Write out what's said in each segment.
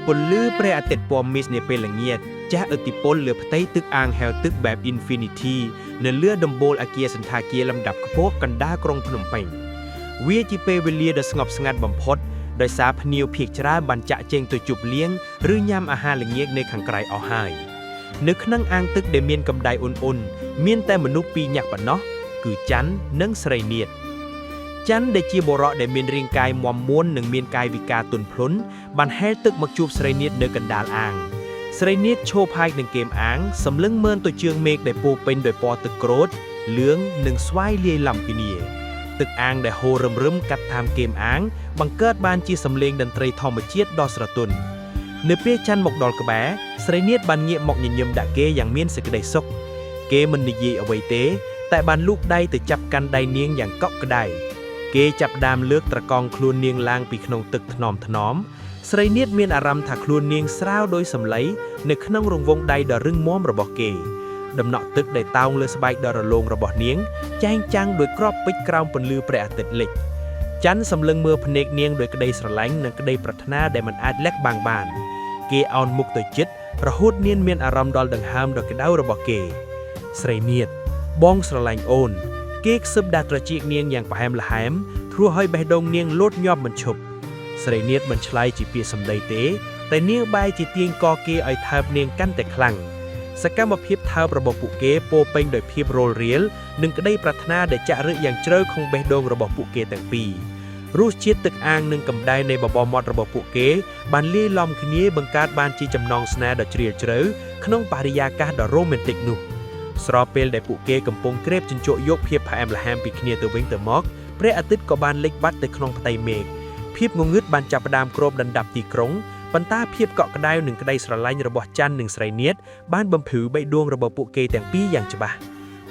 ពន្លឺព្រះអាទិត្យពណ៌មាសនាពេលល្ងាចចាស់ឥទ្ធិពលលើផ្ទៃទឹកអាងហែវទឹកបែប Infinity នៅលើដំបូលអគារសណ្ឋាគារលំដាប់ខ្ពស់កណ្ដាលក្រុងភ្នំពេញវាជាពេលវេលាដ៏ស្ងប់ស្ងាត់បំផុតដោយសារភ្ញៀវភាគច្រើនបានចាក់ចែងទៅជប់លៀងឬញ៉ាំអាហារល្ងាចនៅខាងក្រៅអស់ហើយនៅក្នុងអាងទឹកដែលមានកម្ដៅអ៊ុនៗមានតែមនុស្សពីរនាក់ប៉ុណ្ណោះគឺច័ន្ទនិងស្រីនាថច័ន្ទដែលជាបុរសដែលមានរាងកាយមាំមួននិងមានកាយវិការទន់ភ្លន់បានហែលទឹកមកជួបស្រីនាថនៅកណ្ដាលអាងស្រីនាថឈប់ហាយនឹងគែមអាងសម្លឹងមើលទៅជើងមេឃដែលពោពេញដោយពណ៌ទឹកក្រូចលឿងនិងស្វាយលាយឡំគ្នាទឹកអាងដែលហូររឹមកាត់តាមគែមអាងបង្កើតបានជាសំឡេងតន្ត្រីធម្មជាតិដ៏ស្រទន់នៅពេលច័ន្ទមកដល់ក្បែរស្រីនាថបានងាកមកញញឹមដាក់គេយ៉ាងមានសេចក្តីសុខគេមិននិយាយអ្វីទេតែបានលូកដៃទៅចាប់កាន់ដៃនាងយ៉ាងកក់ក្ដៅគេចាប់ដើមលើកត្រកង់ខ្លួននាងឡើងពីក្នុងទឹកថ្នមស្រីនាថមានអារម្មណ៍ថាខ្លួននាងស្រាវដោយសម្លៃនៅក្នុងរង្វង់ដៃដ៏រឹងមាំរបស់គេដំណក់ទឹកដែលតោងលើស្បែកដ៏រលោងរបស់នាងចែងចាំងដោយគ្រាប់ពេជ្រក្រោមពន្លឺព្រះអាទិត្យលិចច័ន្ទសម្លឹងមើលភ្នែកនាងដោយក្តីស្រឡាញ់និងក្តីប្រាថ្នាដែលមិនអាចលាក់បាំងបានគេអោនមុខទៅជិតរហូតនាងមានអារម្មណ៍ដល់ដង្ហើមដ៏ក្តៅរបស់គេស្រីនាថបងស្រឡាញ់អូនគេខ្សឹបដាក់ត្រចៀកនាងយ៉ាងផ្អែមល្ហែមធ្វើឲ្យបេះដូងនាងលោតញាប់មិនឈប់ស្រីនាថមិនឆ្លើយជាពាក្យសម្ដីទេតែនាងបែរជាទាញកគេឲ្យថើបនាងកាន់តែខ្លាំងសកម្មភាពថើបរបស់ពួកគេពោពេញដោយភាពរលរៀលនិងក្តីប្រាថ្នាដែលចាក់ឫសយ៉ាងជ្រៅក្នុងបេះដូងរបស់ពួកគេទាំងពីររសជាតិទឹកអាងនិងកម្ដៅនៃបបរមាត់របស់ពួកគេបានលាយឡំគ្នាបង្កើតបានជាចំណងស្នេហ៍ដ៏ជ្រាលជ្រៅក្នុងបរិយាកាសដ៏រ៉ូមែនទិកនោះស្របពេលដែលពួកគេកំពុងក្រេបជញ្ជក់យកភាពផ្អែមល្ហែមពីគ្នាទៅវិញទៅមកព្រះអាទិត្យក៏បានលិចបាត់ទៅក្នុងផ្ទៃមេឃភាពងងឹតបានចាប់ផ្ដើមគ្របដណ្ដប់ទីក្រុងប៉ុន្តែភាពកក់ក្ដៅនិងក្តីស្រឡាញ់របស់ច័ន្ទនិងស្រីនាថបានបំភ្លឺបេះដូងរបស់ពួកគេទាំងពីរយ៉ាងច្បាស់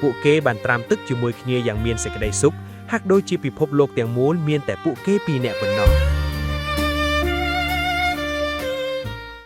ពួកគេបានត្រាំទឹកជាមួយគ្នាយ៉ាងមានសេចក្តីសុខហាក់ដូចជាពិភពលោកទាំងមូលមានតែពួកគេពីរនាក់ប៉ុណ្ណោះ